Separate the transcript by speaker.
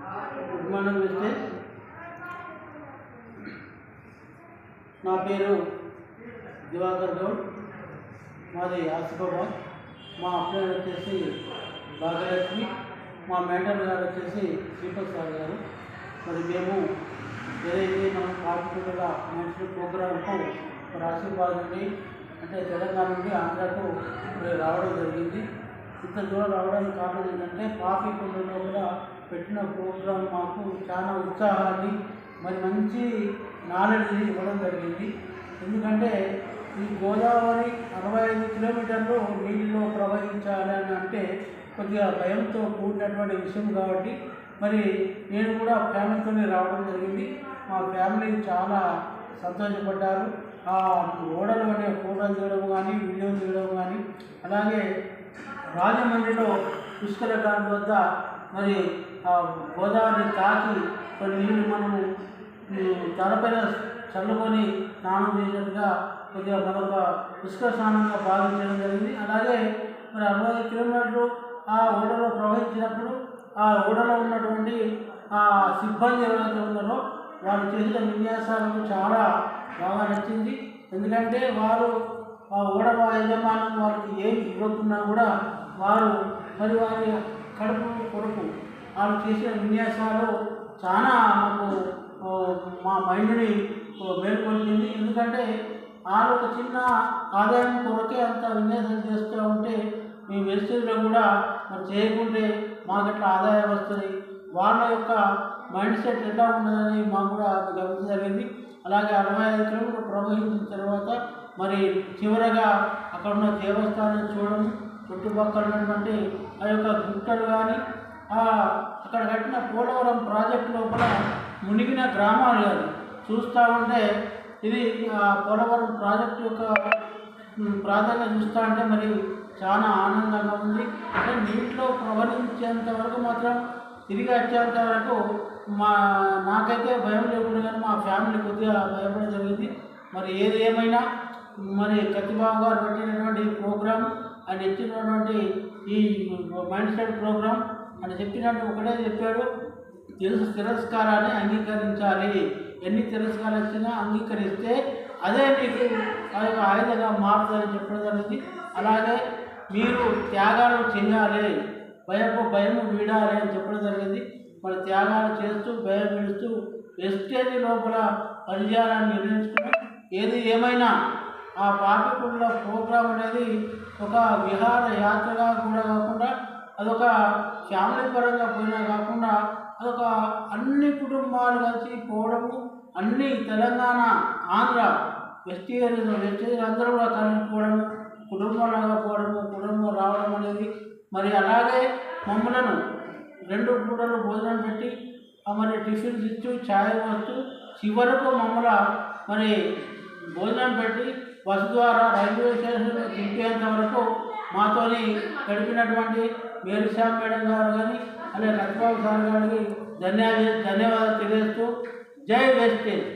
Speaker 1: Good morning mister. నా పేరు దివాకర్ గౌడ్, మాది ఆసిఫాబాద్. మా అప్లైన్ వచ్చేసి భాగ్యలక్ష్మి, మా మెంటర్ గారు వచ్చేసి శ్రీపతి సార్ గారు. మరి మేము ఏదైతే మనం కాకుండా నేషనల్ ప్రోగ్రాంకు మరి ఆసిఫాబాద్ నుండి అంటే తెలంగాణ నుండి ఆంధ్రాకు రావడం జరిగింది. ఇంత దూరం రావడానికి కారణం ఏంటంటే పాపికొండలో కూడా పెట్టిన ప్రోగ్రాం మాకు చాలా ఉత్సాహాన్ని మరి మంచి నాలెడ్జ్ ఇవ్వడం జరిగింది. ఎందుకంటే ఈ గోదావరి 65 కిలోమీటర్లు నీళ్ళలో ప్రవహించాలి అని అంటే కొద్దిగా భయంతో కూడినటువంటి విషయం కాబట్టి మరి నేను కూడా ఫ్యామిలీతో రావడం జరిగింది. మా ఫ్యామిలీ చాలా సంతోషపడ్డారు. ఆ ఓడలు అనే ఫోటోలు తీయడం కానీ, వీడియోలు తీయడం కానీ, అలాగే రాజమండ్రిలో పుష్కర ఘాట్ వద్ద మరి గోదావరి తాకి కొన్ని నీళ్ళు మనము తలపైన చల్లుకొని స్నానం చేసినట్టుగా కొద్దిగా మరొక పుష్కర స్నానంగా భావించడం జరిగింది. అలాగే మరి 65 కిలోమీటర్లు ఆ ఓడలో ప్రవహించినప్పుడు ఆ ఓడలో ఉన్నటువంటి ఆ సిబ్బంది ఎవరైతే ఉన్నారో వాళ్ళు చేసిన విన్యాసాలకు చాలా బాగా నచ్చింది. ఎందుకంటే వారు ఆ ఓడ యజమానం వాళ్ళకి ఏమి ఇవ్వకున్నా కూడా వారు మరి వారి కడుపు కొరకు వాళ్ళు చేసిన విన్యాసాలు చాలా మాకు మా మైండ్ని మేల్కొల్పింది. ఎందుకంటే వాళ్ళు ఒక చిన్న ఆదాయం కొరకే అంత విన్యాసం చేస్తూ ఉంటే మేము వెస్టేజ్లో కూడా మరి చేయకుంటే మాకు ఎట్లా ఆదాయం వస్తుంది, వాళ్ళ యొక్క మైండ్ సెట్ ఎట్లా ఉండదని మాకు కూడా గమనించగలిగింది. అలాగే 65 కిలోమీటర్లు ప్రవహించిన తర్వాత మరి చివరగా అక్కడ ఉన్న దేవస్థానం చూడడం, చుట్టుపక్కల ఉన్నటువంటి ఆ యొక్క గుట్టలు కానీ అక్కడ కట్టిన పోలవరం ప్రాజెక్టు లోపల మునిగిన గ్రామాలు కానీ చూస్తూ ఉంటే ఇది ఆ పోలవరం ప్రాజెక్టు యొక్క ప్రాధాన్యత చూస్తూ ఉంటే మరి చాలా ఆనందంగా ఉంది. అంటే నీటిలో ప్రవహించేంత వరకు మాత్రం తిరిగి వచ్చేంత వరకు నాకైతే భయం లేకుండా కానీ మా ఫ్యామిలీ కొద్దిగా భయపడడం జరిగింది. మరి ఏది ఏమైనా మరి కత్తిబాబు గారు పెట్టినటువంటి ప్రోగ్రాం ఆయన ఇచ్చినటువంటి ఈ మైండ్ సెట్ ప్రోగ్రాం అని చెప్పినట్టు ఒకటే చెప్పాడు, తిరస్కారాన్ని అంగీకరించాలి. ఎన్ని తిరస్కారాలు వచ్చినా అంగీకరిస్తే అదే మీకు ఆ యొక్క ఆయుధంగా మారుతుందని చెప్పడం జరిగింది. అలాగే మీరు త్యాగాలు చేయాలి, భయము వీడాలి అని చెప్పడం జరిగింది. మరి త్యాగాలు చేస్తూ భయం వీడుతూ వెస్టేజ్ లోపల పనిచేయాలని నిర్ణయించుకున్నాం. ఏది ఏమైనా ఆ పాపికొండల ప్రోగ్రాం అనేది ఒక విహార యాత్రగా కూడా కాకుండా అదొక ఫ్యామిలీ పరంగా పోయినా కాకుండా అదొక అన్ని కుటుంబాలు కలిసి పోవడము, అన్ని తెలంగాణ ఆంధ్ర వెస్టేజ్ అందరూ కూడా కలిసిపోవడము, కుటుంబాలుగా పోవడము, కుటుంబం రావడం అనేది మరి అలాగే మమ్మలను 2 పూటలు భోజనం పెట్టి మరి టిఫిన్స్ ఇచ్చు ఛాయ్ వస్తూ చివరకు మమ్మల్ని మరి భోజనం పెట్టి బస్సు ద్వారా రైల్వే స్టేషన్లో దింపేంత వరకు మాతోని గడిపినటువంటి మేలుశ్యామ్ మేడం గారు కానీ అలాగే కత్తిబాబు సార్ గారికి ధన్యవాదాలు తెలియజేస్తూ జై వెస్టేజ్.